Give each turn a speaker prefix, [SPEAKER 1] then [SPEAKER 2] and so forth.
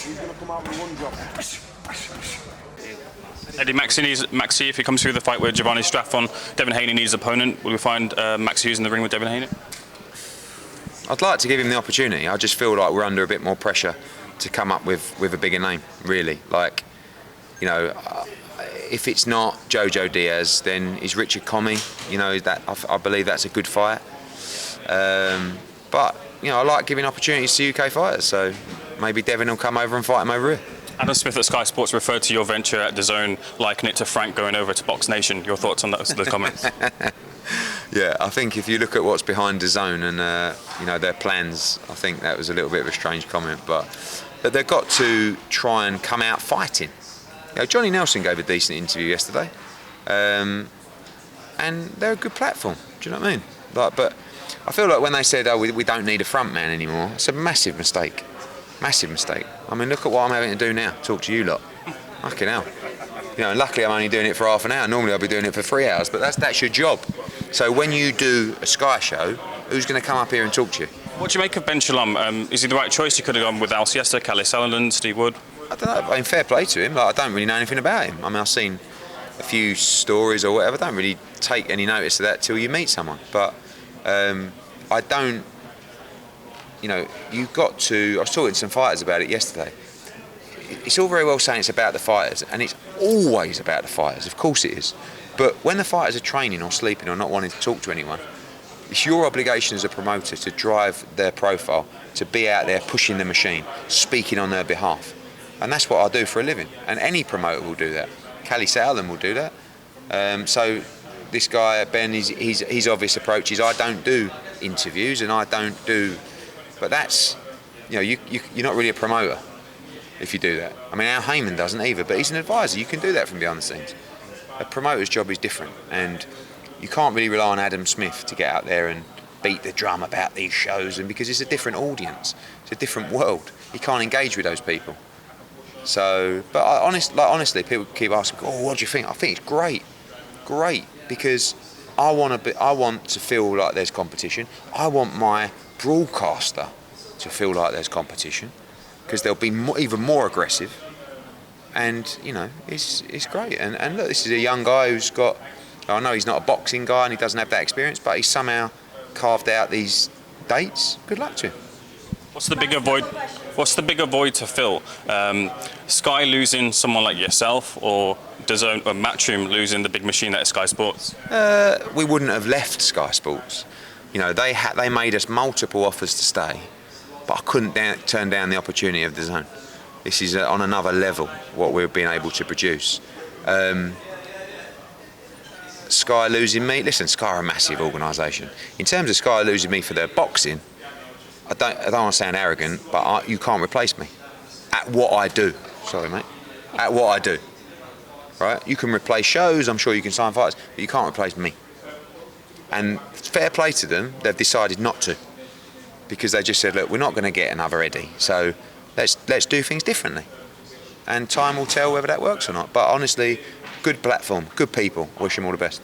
[SPEAKER 1] He's going to come out with one job.
[SPEAKER 2] Eddie, Maxi, if he comes through the fight with Giovanni Straffon, Devin Haney needs an opponent. Will we find Maxi who's in the ring with Devin Haney?
[SPEAKER 3] I'd like to give him the opportunity. I just feel like we're under a bit more pressure to come up with a bigger name, really. Like, you know, if it's not Jojo Diaz, then is Richard Comey. You know, that I believe that's a good fight. But, you know, I like giving opportunities to UK fighters, so maybe Devin will come over and fight him over here.
[SPEAKER 2] Adam Smith at Sky Sports referred to your venture at DAZN, liking it to Frank going over to Box Nation. Your thoughts on those comments?
[SPEAKER 3] Yeah, I think if you look at what's behind DAZN and you know, their plans, I think that was a little bit of a strange comment. But they've got to try and come out fighting. You know, Johnny Nelson gave a decent interview yesterday, and they're a good platform. Do you know what I mean? Like, but I feel like when they said, "Oh, we don't need a front man anymore," it's a massive mistake. Massive mistake. I mean, look at what I'm having to do now. Talk to you lot. Fucking hell. You know, and luckily I'm only doing it for half an hour. Normally I'll be doing it for 3 hours, but that's your job. So when you do a Sky show, who's going to come up here and talk to you?
[SPEAKER 2] What do you make of Ben Shalom? Is he the right choice? You could have gone with Al Siesta, Calais Sutherland, Steve Wood.
[SPEAKER 3] I don't know. I mean, fair play to him. Like, I don't really know anything about him. I mean, I've seen a few stories or whatever. I don't really take any notice of that till you meet someone. But I don't. You know, you've got to. I was talking to some fighters about it yesterday. It's all very well saying it's about the fighters, and it's always about the fighters. Of course it is. But when the fighters are training or sleeping or not wanting to talk to anyone, it's your obligation as a promoter to drive their profile, to be out there pushing the machine, speaking on their behalf. And that's what I do for a living. And any promoter will do that. Callie Sutherland will do that. So this guy, Ben, his obvious approach is I don't do interviews and I don't do... But that's, you know, you're not really a promoter if you do that. I mean, Al Heyman doesn't either, but he's an advisor. You can do that from behind the scenes. A promoter's job is different, and you can't really rely on Adam Smith to get out there and beat the drum about these shows, and because it's a different audience, it's a different world. You can't engage with those people. So, but honestly, people keep asking, "Oh, what do you think?" I think it's great, because I want to feel like there's competition. I want my broadcaster to feel like there's competition, because they'll be even more aggressive. And you know, it's great. And look, this is a young guy who's got. I know he's not a boxing guy and he doesn't have that experience, but he's somehow carved out these dates. Good luck to him.
[SPEAKER 2] What's the bigger void to fill? Sky losing someone like yourself, or DAZN or Matchroom losing the big machine that is Sky Sports?
[SPEAKER 3] We wouldn't have left Sky Sports. You know, they made us multiple offers to stay, but I couldn't turn down the opportunity of DAZN. This is on another level what we've been able to produce. Sky losing me. Listen, Sky are a massive organisation. In terms of Sky losing me for their boxing, I don't want to sound arrogant, but you can't replace me at what I do. Sorry, mate. At what I do, right? You can replace shows. I'm sure you can sign fighters, but you can't replace me. And fair play to them, they've decided not to, because they just said, look, we're not going to get another Eddie, so let's do things differently. And time will tell whether that works or not. But honestly, good platform, good people. Wish them all the best.